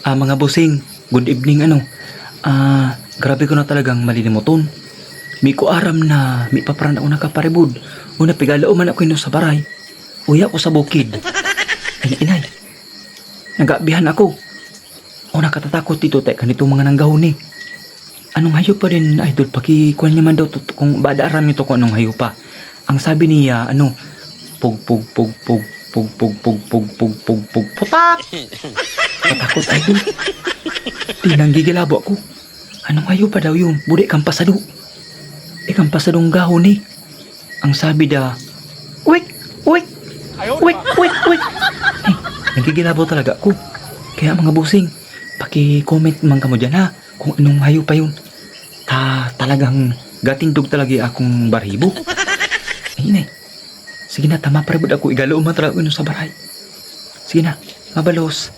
Mga bossing, good evening grabe ko na talagang malilimuton. May ko aram na may paparan ako nakaparibod. Una pigala man ako ino sa baray. Uya ko sa bukid. Inay, nagabihan ako. O nakatatakot dito tayo kanito mga nanggahon eh. Anong hayop pa rin, idol? Pakikuhan niya man daw kung badaaran nito kung anong hayop pa. Ang sabi niya, pug pug pug pug pug pug pug pug pug pug pug putak. Katakot idol. Tinang gigilabo ako. Anong hayop pa daw yun? Budik kang pasado. Ikang pasadong gahon eh. Ang sabi da, wik, wik, wik, wik, wik. Nagigilabo talaga ako. Kaya mga busing, paki-comment man ka mo dyan ha, kung anong hayop pa yun. Talagang gatindog talaga akong baribo. Ay, sige na, tama parabod ako. Igalo man talaga sa baray. Sige na, mabalos.